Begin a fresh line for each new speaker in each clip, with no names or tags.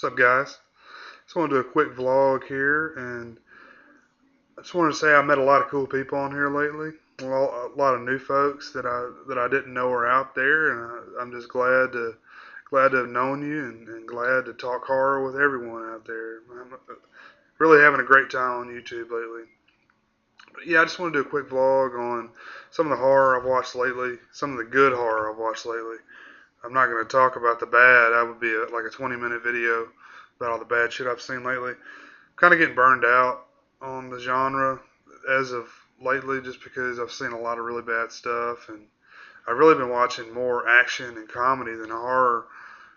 What's up, guys? Just want to do a quick vlog here, and I just wanted to say I met a lot of cool people on here lately. Well, a lot of new folks that I didn't know were out there, and I'm just glad to have known you, and glad to talk horror with everyone out there. I'm really having a great time on YouTube lately. But yeah, I just want to do a quick vlog on some of the horror I've watched lately, some of the good horror I've watched lately. I'm not going to talk about the bad. That would be like a 20-minute video about all the bad shit I've seen lately. Kind of getting burned out on the genre as of lately, just because I've seen a lot of really bad stuff, and I've really been watching more action and comedy than horror,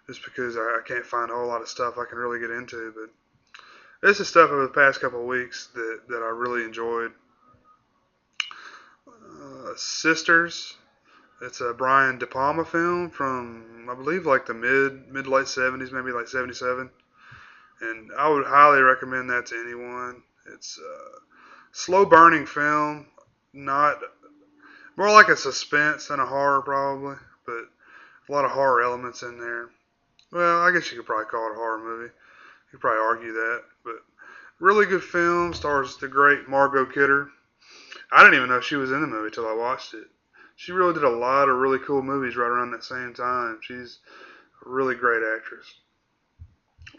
just because I can't find a whole lot of stuff I can really get into. But this is stuff over the past couple of weeks that I really enjoyed. Sisters. It's a Brian De Palma film from, I believe, like the mid to late 70s, maybe like 77. And I would highly recommend that to anyone. It's a slow burning film, not more like a suspense than a horror probably, but a lot of horror elements in there. Well, I guess you could probably call it a horror movie. You could probably argue that, but really good film. Stars the great Margot Kidder. I didn't even know she was in the movie till I watched it. She really did a lot of really cool movies right around that same time. She's a really great actress.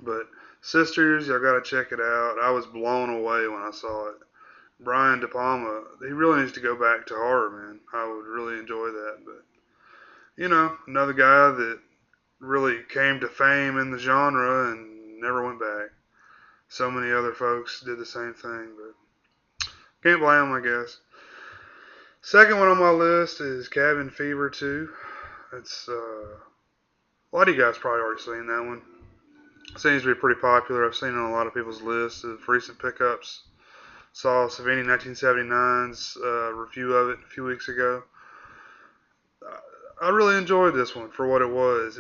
But Sisters, y'all gotta check it out. I was blown away when I saw it. Brian De Palma, he really needs to go back to horror, man. I would really enjoy that. But another guy that really came to fame in the genre and never went back. So many other folks did the same thing, but can't blame them, I guess. Second one on my list is Cabin Fever 2. It's a lot of you guys probably already seen that one. It seems to be pretty popular. I've seen it on a lot of people's lists of recent pickups. Saw Savini 1979's review of it a few weeks ago. I really enjoyed this one for what it was.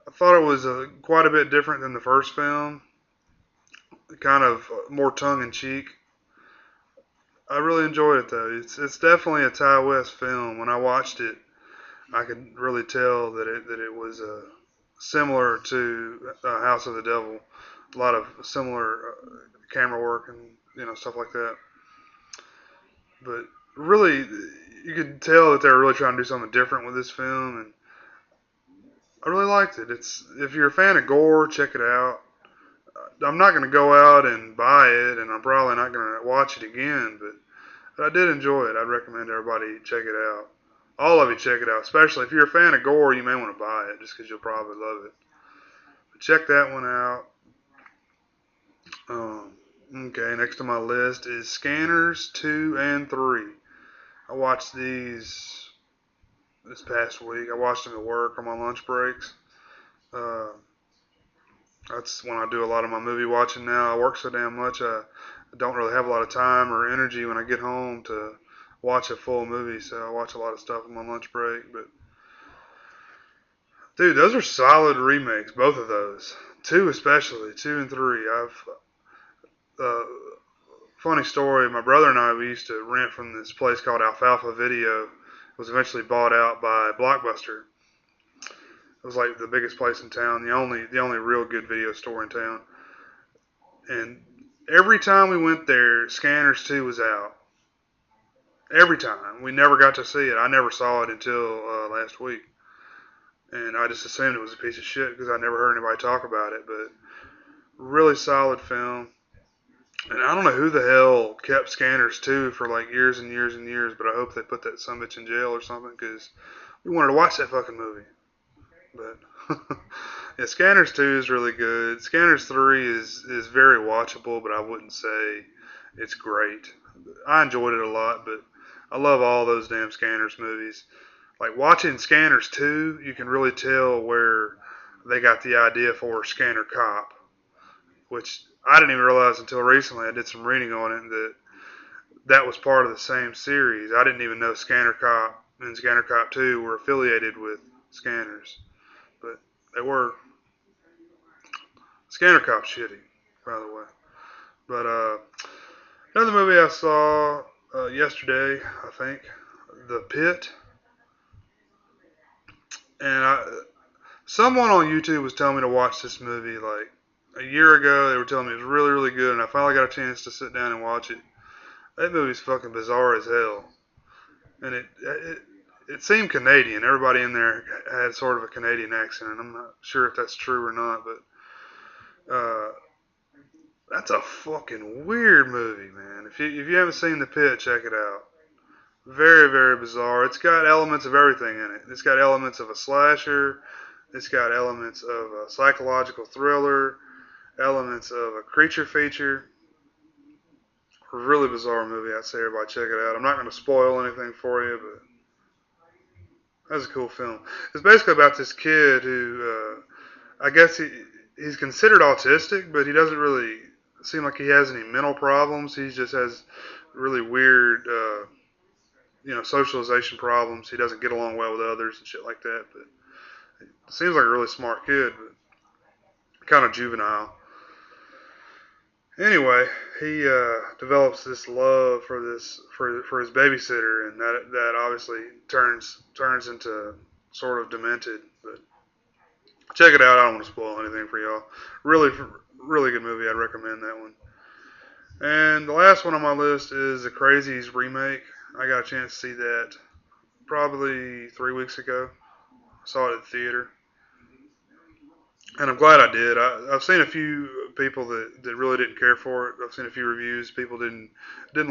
I thought it was quite a bit different than the first film, kind of more tongue in cheek. I really enjoyed it though. It's definitely a Ty West film. When I watched it, I could really tell that it was similar to House of the Devil. A lot of similar camera work and stuff like that. But really, you could tell that they were really trying to do something different with this film, and I really liked it. It's if you're a fan of gore, check it out. I'm not going to go out and buy it, and I'm probably not going to watch it again, but I did enjoy it. I'd recommend everybody check it out. All of you check it out, especially if you're a fan of gore. You may want to buy it just because you'll probably love it. But check that one out. Okay, next on my list is Scanners 2 and 3. I watched these this past week. I watched them at work on my lunch breaks. Uh, that's when I do a lot of my movie watching now. I work so damn much, I don't really have a lot of time or energy when I get home to watch a full movie, so I watch a lot of stuff on my lunch break. But dude, those are solid remakes, both of those. Two especially, two and three. Uh, Funny story. My brother and I, we used to rent from this place called Alfalfa Video. It was eventually bought out by Blockbuster. It was like the biggest place in town, the only real good video store in town. And every time we went there, Scanners 2 was out. Every time. We never got to see it. I never saw it until last week. And I just assumed it was a piece of shit because I never heard anybody talk about it. But really solid film. And I don't know who the hell kept Scanners 2 for like years and years and years, but I hope they put that sumbitch in jail or something because we wanted to watch that fucking movie. But yeah, Scanners 2 is really good. Scanners 3 is very watchable, but I wouldn't say it's great. I enjoyed it a lot, but I love all those damn Scanners movies. Like watching Scanners 2, you can really tell where they got the idea for Scanner Cop, which I didn't even realize until recently. I did some reading on it that was part of the same series. I didn't even know Scanner Cop and Scanner Cop 2 were affiliated with Scanners, but they were. Scanner Cop's shitty, by the way. But another movie I saw yesterday, I think, The Pit, and Someone on YouTube was telling me to watch this movie like a year ago. They were telling me it was really, really good, and I finally got a chance to sit down and watch it. That movie's fucking bizarre as hell, and it seemed Canadian. Everybody in there had sort of a Canadian accent, and I'm not sure if that's true or not, but that's a fucking weird movie, man. If you haven't seen The Pit, check it out. Very, very bizarre. It's got elements of everything in it. It's got elements of a slasher. It's got elements of a psychological thriller, elements of a creature feature. A really bizarre movie. I'd say everybody check it out. I'm not going to spoil anything for you, but that's a cool film. It's basically about this kid who, I guess he's considered autistic, but he doesn't really seem like he has any mental problems. He just has really weird, socialization problems. He doesn't get along well with others and shit like that. But it seems like a really smart kid, but kind of juvenile. Anyway, he develops this love for his babysitter, and that obviously turns into sort of demented. But check it out. I don't want to spoil anything for y'all. Really, really good movie. I'd recommend that one. And the last one on my list is the Crazies remake. I got a chance to see that probably 3 weeks ago. I saw it at the theater. And I'm glad I did. I've seen a few people that really didn't care for it. I've seen a few reviews. People didn't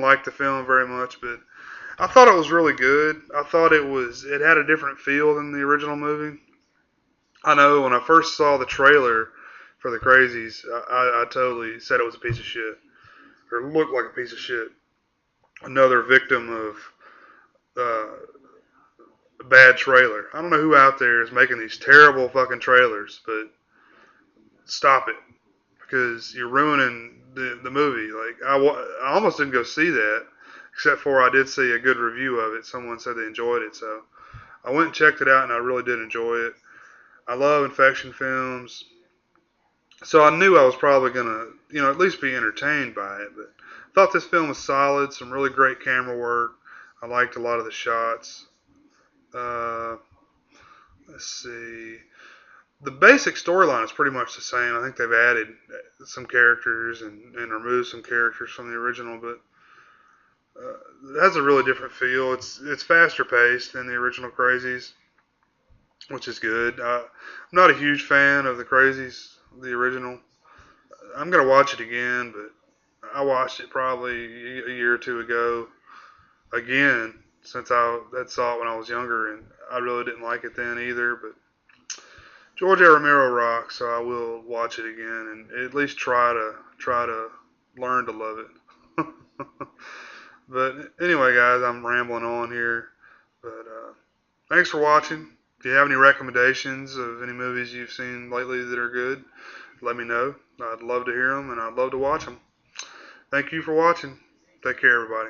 like the film very much, but I thought it was really good. I thought it had a different feel than the original movie. I know when I first saw the trailer for the Crazies, I totally said it was a piece of shit, or looked like a piece of shit. Another victim of a bad trailer. I don't know who out there is making these terrible fucking trailers, but stop it, because you're ruining the movie. Like I almost didn't go see that, except for I did see a good review of it. Someone said they enjoyed it, so I went and checked it out, and I really did enjoy it. I love infection films, so I knew I was probably gonna, at least be entertained by it. But I thought this film was solid. Some really great camera work. I liked a lot of the shots. Uh, let's see. The basic storyline is pretty much the same. I think they've added some characters and removed some characters from the original, but it has a really different feel. It's faster paced than the original Crazies, which is good. I'm not a huge fan of the Crazies, the original. I'm gonna watch it again, but I watched it probably a year or two ago again, since I had saw it when I was younger, and I really didn't like it then either. But George A. Romero rocks, so I will watch it again and at least try to learn to love it. But anyway, guys, I'm rambling on here. But thanks for watching. If you have any recommendations of any movies you've seen lately that are good, let me know. I'd love to hear them, and I'd love to watch them. Thank you for watching. Take care, everybody.